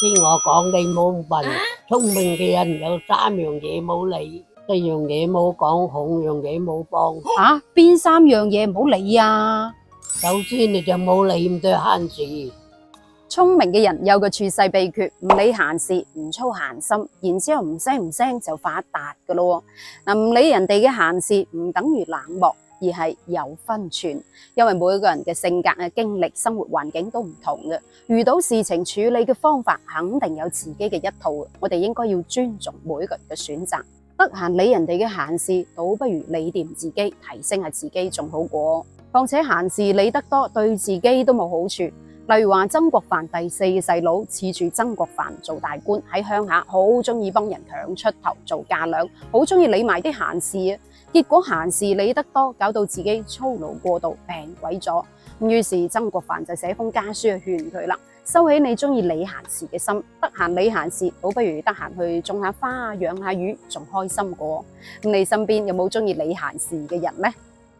聽我講，你冇問，聰明嘅人有3樣嘢冇理，4樣嘢冇講，5樣嘢冇幫。邊3樣嘢唔好理啊？首先你就冇理咁多閒事。聰明嘅人有個處世秘訣，唔理閒事，唔操閒心，然之後唔聲就發達噶咯。唔理人哋嘅閒事唔等於冷漠，而係有分寸。因為每個人嘅性格啊、經歷、生活環境都唔同嘅，遇到事情處理嘅方法肯定有自己嘅一套。我哋應該要尊重每個人嘅選擇。得閒理人哋嘅閒事，倒不如理掂自己，提升下自己仲好過。況且閒事理得多，對自己都冇好處。例如話曾國藩第4個細佬恃住曾國藩做大官喺鄉下，好中意幫人強出頭做嫁倆，好中意理埋啲閒事啊。結果閒事理得多，搞到自己操勞過度，病鬼咗。於是曾國藩就寫封家書去勸佢啦，收起你中意理閒事嘅心，得閒理閒事，倒不如得閒去種下花、養下魚，仲開心過。咁你身邊有冇中意理閒事嘅人呢？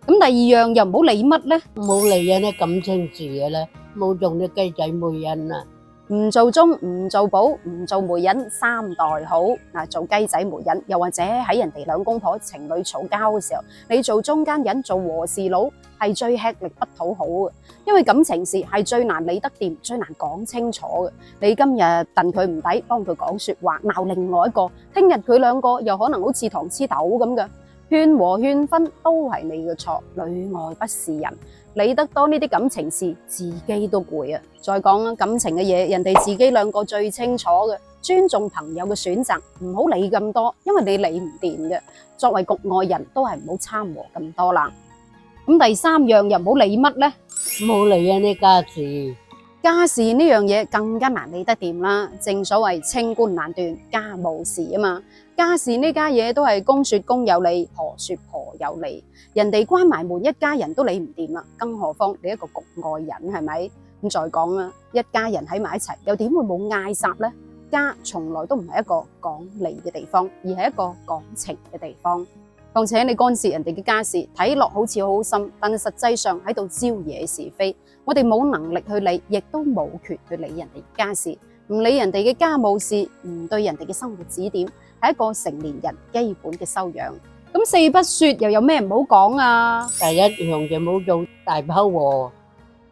咁第二樣又唔好理乜呢？冇理人啲感情事嘅咧，冇做啲雞仔媒人啊！唔做中，唔做保，唔做媒人，3代好。做雞仔媒人，又或者喺人哋兩公婆情侶嘈交嘅時候，你做中間人，做和事佬，係最吃力不討好嘅。因為感情事係最難理得掂，最難講清楚嘅。你今日戥佢唔抵，幫佢講說話，鬧另外一個，聽日佢兩個又可能好似糖黐豆咁嘅。勸和勸分都係你嘅錯，裏外不是人。理得多呢啲感情事，自己都攰啊！再講啦，感情嘅嘢，人哋自己兩個最清楚嘅。尊重朋友嘅選擇，唔好理咁多，因為你理唔掂嘅。作為局外人都係唔好參和咁多啦。咁第3樣又唔好理乜呢？冇理人啲家事。家事呢樣嘢更加難理得掂啦。正所謂清官難斷家務事啊嘛。家事呢家嘢都係公說公有理，婆說婆有理。人哋關埋門，一家人都理唔掂啦，更何況你一個局外人係咪？咁再講啦，一家人喺埋一齊，又點會冇嗌霎呢？家從來都唔係一個講理嘅地方，而係一個講情嘅地方。況且你干涉人哋嘅家事，睇落好似好好心，但係實際上喺度招惹是非。我哋冇能力去理，亦都冇權去理人哋家事。唔理人哋嘅家務事，唔對人哋嘅生活指點，係一個成年人基本嘅修養。咁4不說又有咩唔好講啊？第一樣就冇做大拋鑊。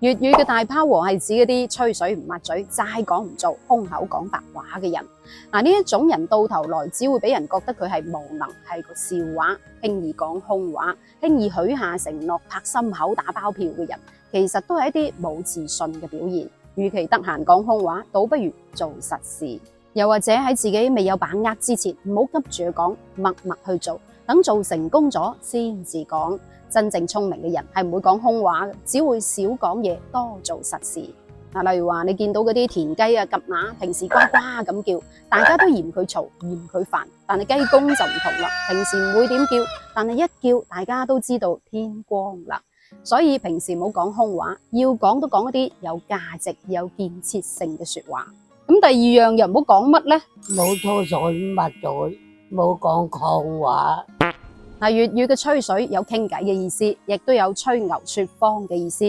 粵語嘅大拋鑊係指嗰啲吹水唔抹嘴、齋講唔做、空口講白話嘅人。呢一種人到頭來只會俾人覺得佢係無能，係個笑話，輕易講空話，輕易許下承諾、拍心口打包票嘅人，其實都係一啲冇自信嘅表現。與其得閒講空話，倒不如做實事。又或者喺自己未有把握之前，唔好急住去講，默默去做，等做成功咗先至講。真正聰明嘅人係唔會講空話嘅，只會少講嘢，多做實事。例如話你見到嗰啲田雞啊、鴿乸，平時呱呱咁叫，大家都嫌佢嘈、嫌佢煩，但係雞公就唔同啦，平時唔會點叫，但係一叫，大家都知道天光啦。所以平時唔好講空話，要講都講一啲有價值、有建設性嘅說話。咁第二樣又唔好講乜呢？冇拖水抹嘴，冇講狂話。粵語嘅吹水有傾偈嘅意思，亦都有吹牛說謊嘅意思。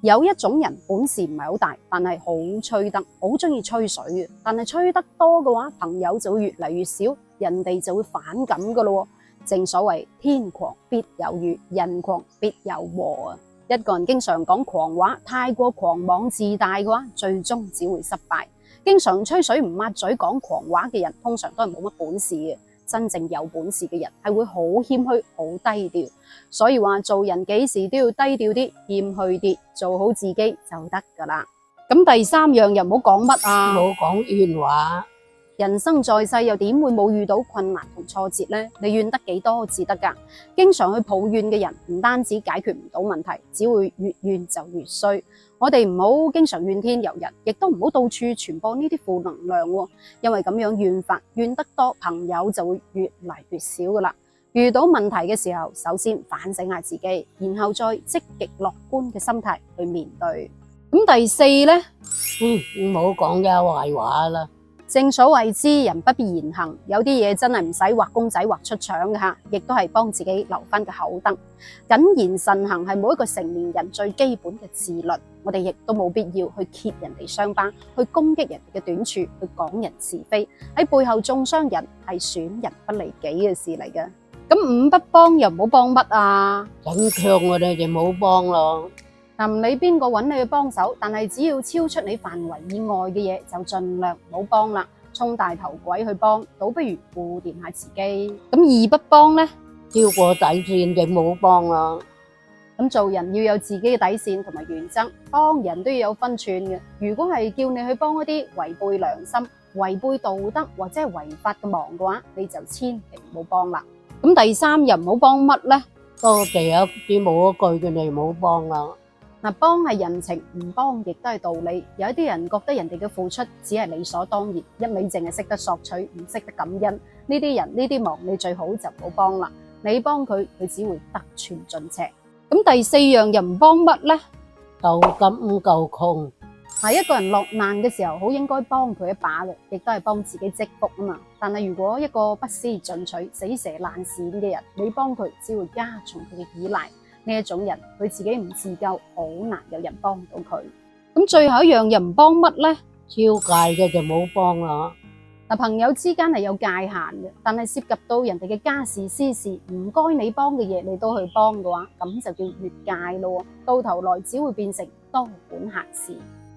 有一種人本事唔係好大，但係好吹得，好中意吹水嘅。但係吹得多嘅話，朋友就會越嚟越少，人哋就會反感噶咯。正所謂天狂必有雨，人狂必有禍啊！一個人經常講狂話，太過狂妄自大嘅話，最終只會失敗。經常吹水唔抹嘴講狂話嘅人，通常都係冇乜本事嘅。真正有本事嘅人係會好謙虛、好低調。所以話做人幾時都要低調啲、謙虛啲，做好自己就得噶啦。咁第3樣又唔好講乜啊？冇講怨話。人生在世又點會冇遇到困難同挫折呢？你怨得幾多至得噶？經常去抱怨嘅人，唔單止解決唔到問題，只會越怨就越衰。我哋唔好經常怨天尤人，亦都唔好到處傳播呢啲負能量喎。因為咁樣怨法怨得多，朋友就會越嚟越少噶啦。遇到問題嘅時候，首先反省下自己，然後再積極樂觀嘅心態去面對。咁第4呢？唔好講嘅壞話啦。正所謂知人不必言行，有啲嘢真係唔使畫公仔畫出腸嘅吓，亦都係幫自己留翻個口德。謹言慎行係每一個成年人最基本嘅自律，我哋亦都冇必要去揭人哋傷疤，去攻擊人哋嘅短處，去講人是非，喺背後中傷人係損人不利己嘅事嚟嘅。咁五不幫又唔好幫乜啊？整強我哋就冇幫咯。嗱，唔理邊個揾你去幫手，但係只要超出你範圍以外嘅嘢，就盡量唔好幫啦。衝大頭鬼去幫，倒不如顧掂下自己。咁二不幫呢？超過底線就冇幫啦。咁做人要有自己嘅底線同埋原則，幫人都要有分寸嘅。如果係叫你去幫一啲違背良心、違背道德或者係違法嘅忙嘅話，你就千祈唔好幫啦。咁第三又唔好幫乜呢？多謝一啲冇一句嘅你唔好幫啦。嗱，幫係人情，唔幫亦都係道理。有一啲人覺得人哋嘅付出只係理所當然，一味淨係識得索取，唔識得感恩。呢啲人呢啲忙，你最好就唔好幫啦。你幫佢，佢只會得寸進尺。咁第四樣又唔幫乜呢？夠金夠窮。一個人落難嘅時候，好應該幫佢一把嘅，亦都係幫自己積福啊嘛。但係如果一個不思進取、死蛇爛鱔嘅人，你幫佢，只會加重佢嘅依賴。呢一種人，佢自己唔自救，好難有人幫到佢。咁最後一樣又唔幫乜呢？超界嘅就冇幫啦。嗱，朋友之間係有界限嘅，但係涉及到人哋嘅家事私事，唔該你幫嘅嘢，你都去幫嘅話，咁就叫越界咯。到頭來只會變成多管閒事。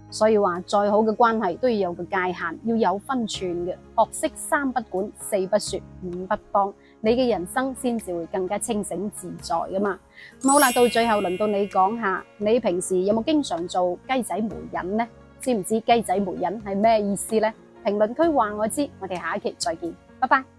所以話再好嘅關係都要有個界限，要有分寸嘅，學識三不管、四不說、五不幫，你嘅人生先至會更加清醒自在噶嘛。好啦，到最後輪到你講下，你平時有冇經常做雞仔媒人呢？知唔知雞仔媒人係咩意思呢？評論區話我知，我哋下一期再見，拜拜。